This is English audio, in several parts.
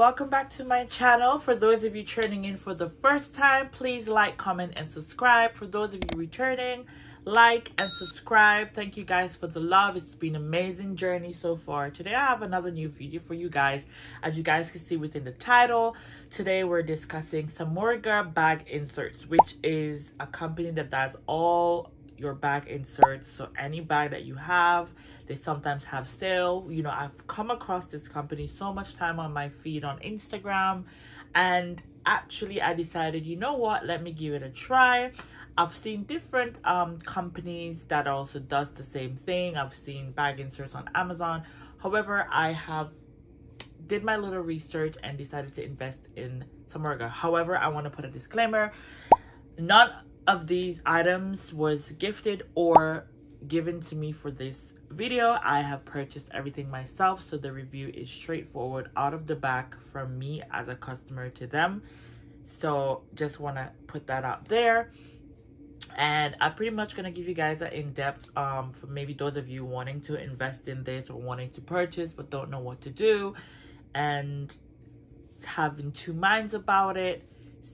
welcome back to my channel. For those of you tuning in for the first time, please like, comment, and subscribe. For those of you returning, like and subscribe. Thank you guys for the love. It's been an amazing journey so far. Today I have another new video for you guys. As you guys can see within the title, today we're discussing SAMORGA bag inserts, which is a company that does all your bag inserts. So any bag that you have, they sometimes have sale. You know, I've come across this company so much time on my feed on Instagram, and actually I decided, you know what, let me give it a try. I've seen different companies that also does the same thing. I've seen bag inserts on Amazon. However, I did my little research and decided to invest in SAMORGA. However, I want to put a disclaimer. None of these items was gifted or given to me for this video. I have purchased everything myself, so the review is straightforward out of the back from me as a customer to them. So just want to put that out there. And I'm pretty much going to give you guys an in-depth for maybe those of you wanting to invest in this or wanting to purchase but don't know what to do and having two minds about it.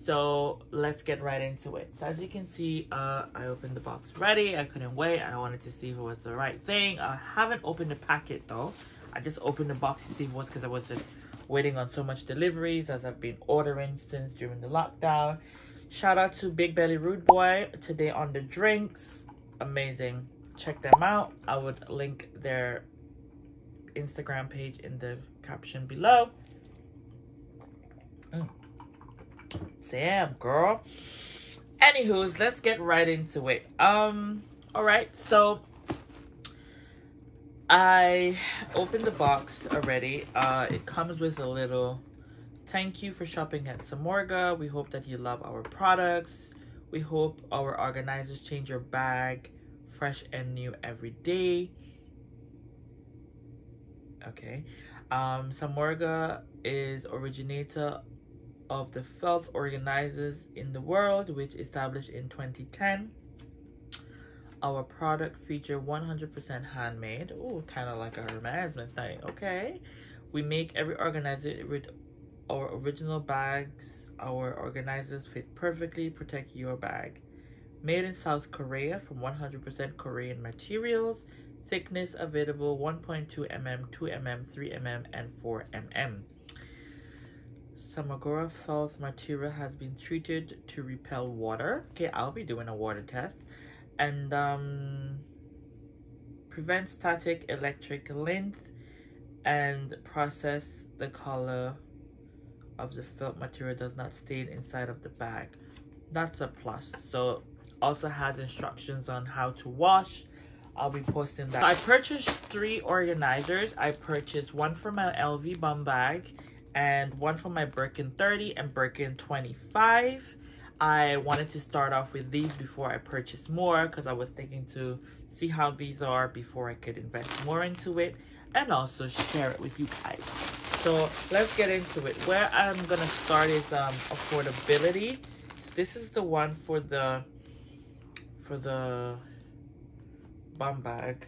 So let's get right into it. So as you can see, I opened the box ready. I couldn't wait. I wanted to see if it was the right thing. I haven't opened the packet though. I just opened the box to see if it was, because I was just waiting on so much deliveries as I've been ordering since during the lockdown. Shout out to Big Belly Rude Boy today on the drinks. Amazing. Check them out. I would link their Instagram page in the caption below. Damn, girl. Anywho's, let's get right into it. Alright, so I opened the box already. It comes with a little thank you for shopping at SAMORGA. We hope that you love our products. We hope our organizers change your bag fresh and new every day. Okay. SAMORGA is originator of the felt organizers in the world, which established in 2010. Our product feature 100% handmade. Oh, kind of like a HERMES. Okay. We make every organizer with our original bags. Our organizers fit perfectly, protect your bag. Made in South Korea from 100% Korean materials. Thickness available 1.2 mm, 2 mm, 3 mm, and 4 mm. SAMORGA felt material has been treated to repel water. Okay, I'll be doing a water test. And prevent static electric length and process the color of the felt material does not stain inside of the bag. That's a plus. So also has instructions on how to wash. I'll be posting that. I purchased 3 organizers. I purchased one for my LV bum bag and one for my BIRKIN 30 and BIRKIN 25. I wanted to start off with these before I purchased more, because I was thinking to see how these are before I could invest more into it and also share it with you guys. So let's get into it. Where I'm gonna start is affordability. So this is the one for the bum bag.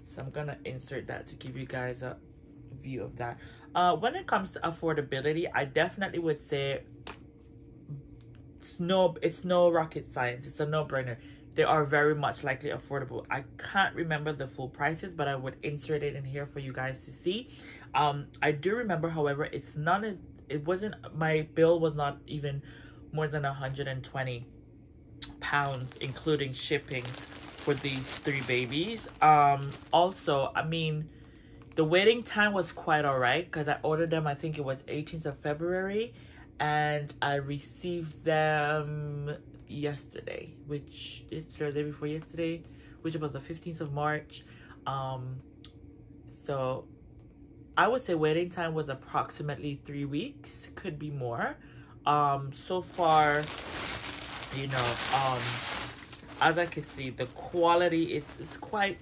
So I'm gonna insert that to give you guys a view of that. When it comes to affordability, I definitely would say it's no rocket science. It's a no-brainer. They are very much likely affordable. I can't remember the full prices, but I would insert it in here for you guys to see. I do remember, however, my bill was not even more than 120 pounds, including shipping for these 3 babies. Also, I mean, the waiting time was quite alright, because I ordered them, I think it was 18th of February, and I received them yesterday, which is the day before yesterday, which was the 15th of March. So I would say waiting time was approximately 3 weeks, could be more. So far, you know, as I can see, the quality, it's quite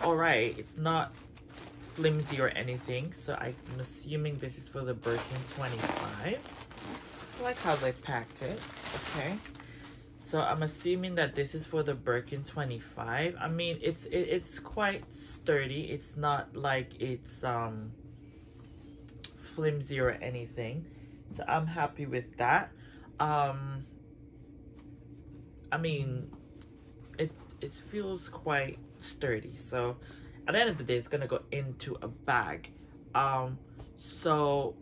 alright. It's not flimsy or anything. So I'm assuming this is for the BIRKIN 25. I like how they packed it. Okay. So I'm assuming that this is for the BIRKIN 25. I mean, it's quite sturdy. It's not like it's flimsy or anything, so I'm happy with that. I mean, it feels quite sturdy, so at the end of the day it's gonna go into a bag. So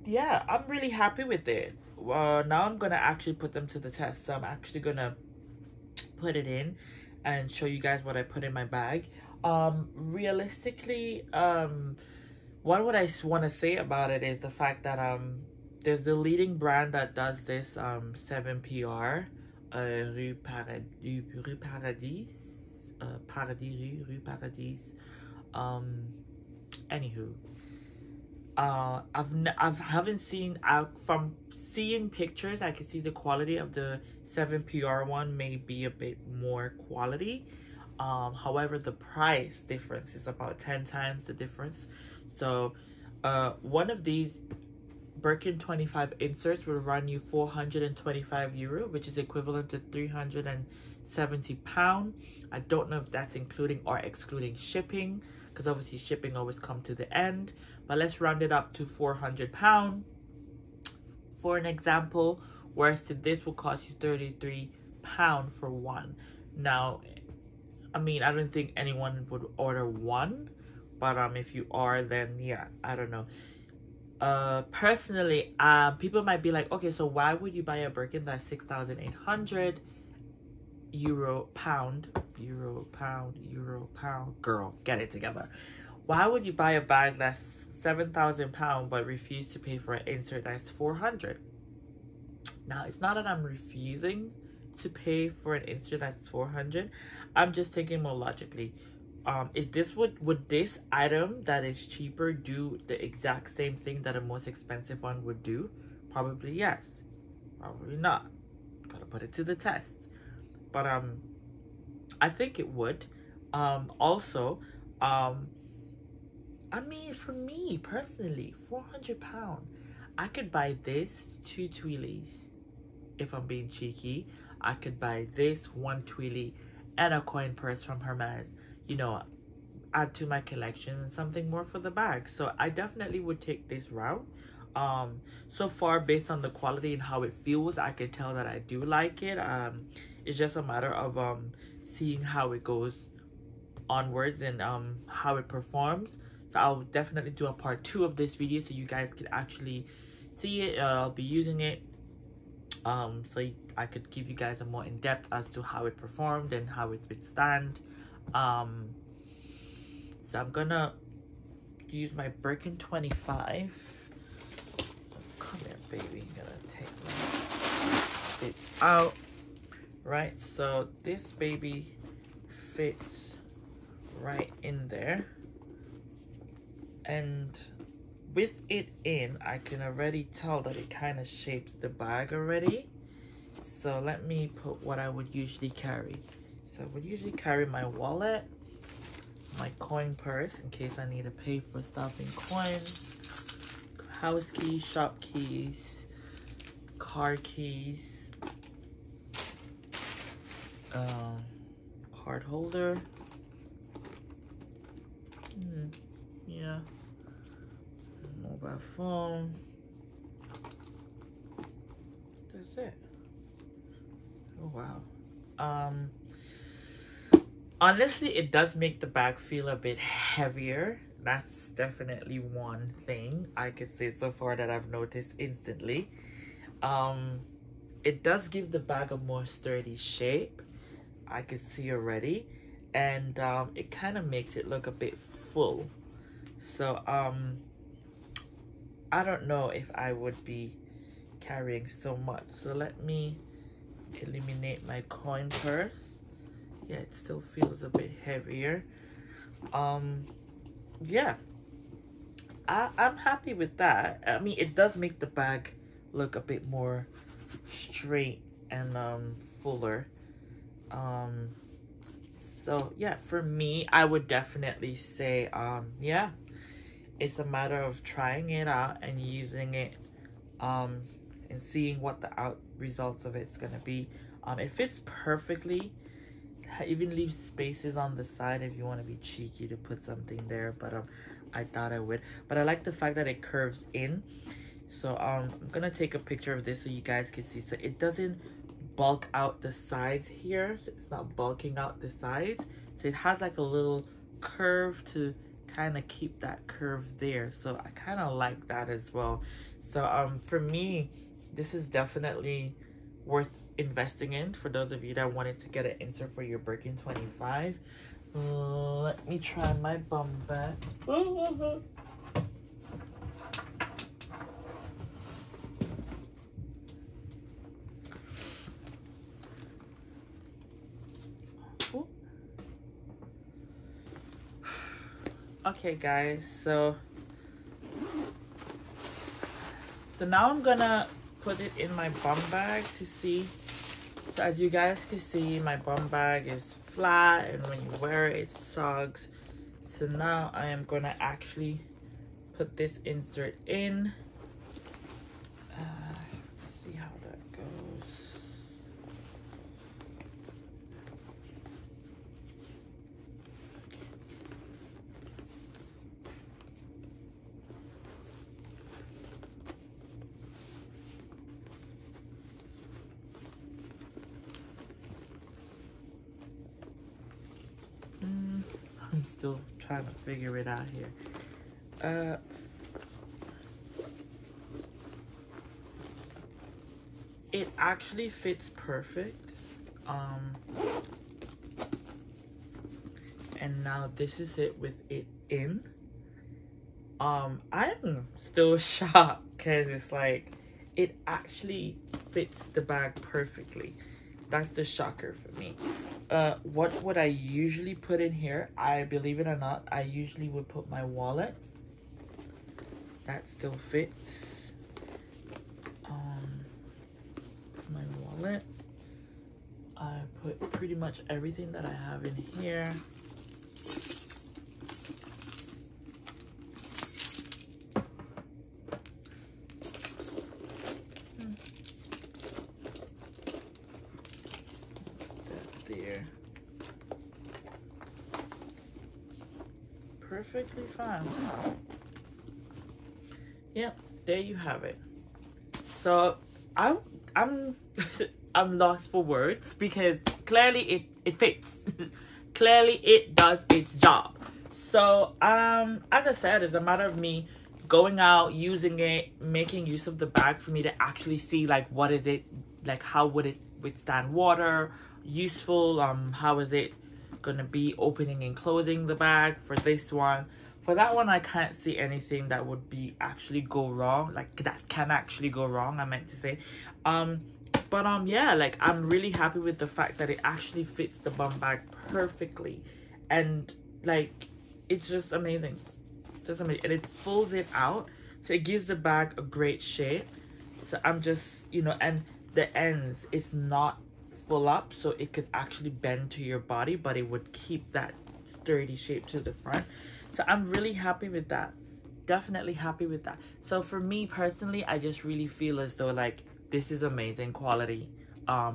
yeah, I'm really happy with it. Now I'm gonna actually put them to the test, so I'm actually gonna put it in and show you guys what I put in my bag. Realistically, what I want to say about it is the fact that there's the leading brand that does this, 7PR, Rue Paradis, Rue Paradis. Anywho, I haven't seen, from seeing pictures I can see the quality of the 7PR one may be a bit more quality. However, the price difference is about 10 times the difference. So one of these Birkin 25 inserts will run you €425, which is equivalent to £370. I don't know if that's including or excluding shipping, because obviously shipping always comes to the end, but let's round it up to £400 for an example, whereas this will cost you £33 for one. Now, I mean, I don't think anyone would order one, but if you are, then yeah, I don't know. Personally, people might be like, okay, so why would you buy a Birkin that's 6,800 euro, pound, girl, get it together. Why would you buy a bag that's £7,000 but refuse to pay for an insert that's 400? Now, it's not that I'm refusing to pay for an insert that's 400. I'm just thinking more logically. Is this would this item that is cheaper do the exact same thing that a most expensive one would do? Probably yes. Probably not. Gotta put it to the test. But I think it would. Also, I mean, for me personally, £400, I could buy this 2 Twillies. If I'm being cheeky, I could buy this 1 Twilly and a coin purse from Hermes. You know, add to my collection and something more for the bag. So I definitely would take this route. So far, based on the quality and how it feels, I can tell that I do like it. It's just a matter of seeing how it goes onwards and how it performs. So I'll definitely do a part 2 of this video so you guys can actually see it. I'll be using it so I could give you guys a more in-depth as to how it performed and how it would stand. So I'm gonna use my Birkin 25. Come here, baby. I'm gonna take it out. Right, so this baby fits right in there, and with it in, I can already tell that it kind of shapes the bag already. So let me put what I would usually carry. So I would usually carry my wallet, my coin purse in case I need to pay for stuff in coins, house keys, shop keys, car keys, card holder, yeah, mobile phone. That's it. Oh wow. Honestly, it does make the bag feel a bit heavier. That's definitely one thing I could say so far that I've noticed instantly. It does give the bag a more sturdy shape, I could see already, and it kind of makes it look a bit full. So I don't know if I would be carrying so much. So let me eliminate my coin purse. Yeah, it still feels a bit heavier. Yeah, I'm happy with that. I mean, it does make the bag look a bit more straight and fuller. So yeah, for me, I would definitely say yeah, it's a matter of trying it out and using it and seeing what the results of it's gonna be. It fits perfectly. Even leave spaces on the side if you want to be cheeky to put something there, but I thought I would, but I like the fact that it curves in. So I'm gonna take a picture of this so you guys can see. So it doesn't bulk out the sides here, so it's not bulking out the sides, so it has like a little curve to kind of keep that curve there. So I kind of like that as well. So for me, this is definitely worth investing in for those of you that wanted to get an insert for your Birkin 25. Let me try my bum bag. Okay guys, so now I'm gonna put it in my bum bag to see. So as you guys can see, my bum bag is flat, and when you wear it, it sags. So now I am gonna actually put this insert in. Let's see how that goes. I'm still trying to figure it out here. It actually fits perfect. And now this is it with it in. I'm still shocked because it's like it actually fits the bag perfectly. That's the shocker for me. What would I usually put in here? I believe it or not, I usually would put my wallet. That still fits. My wallet. I put pretty much everything that I have in here. There. Perfectly fine. Yep, there you have it. So I'm I'm lost for words because clearly it fits. Clearly it does its job. So as I said, it's a matter of me going out, using it, making use of the bag for me to actually see like what is it, like how would it withstand water, useful, how is it gonna be opening and closing the bag for this one. For that one, I can't see anything that would be actually go wrong, like that can actually go wrong, I meant to say. But yeah, like I'm really happy with the fact that it actually fits the bum bag perfectly, and like it's just amazing. Just amazing. And it folds it out, so it gives the bag a great shape. So I'm just, you know, and the ends, it's not full up, so it could actually bend to your body, but it would keep that sturdy shape to the front. So I'm really happy with that. Definitely happy with that. So for me personally, I just really feel as though like this is amazing quality.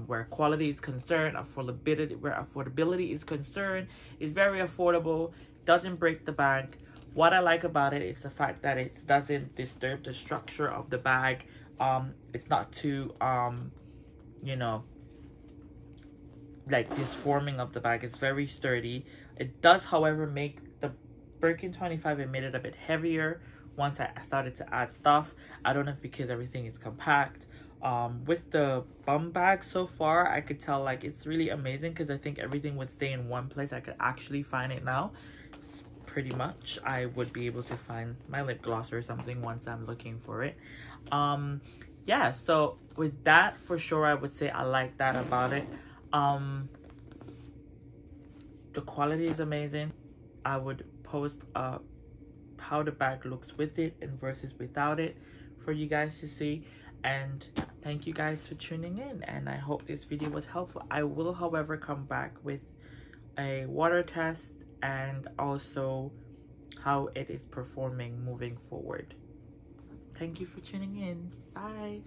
Where quality is concerned, affordability is concerned, is very affordable, doesn't break the bag. What I like about it is the fact that it doesn't disturb the structure of the bag. It's not too you know, like disforming of the bag. It's very sturdy. It does, however, make the Birkin 25, it made it a bit heavier once I started to add stuff. I don't know if because everything is compact. With the bum bag so far, I could tell like it's really amazing because I think everything would stay in one place. I could actually find it now. Pretty much I would be able to find my lip gloss or something once I'm looking for it. Yeah, so with that, for sure I would say I like that about it. The quality is amazing. I would post how the bag looks with it and versus without it for you guys to see. And thank you guys for tuning in, and I hope this video was helpful. I will, however, come back with a water test and also how it is performing moving forward. Thank you for tuning in. Bye.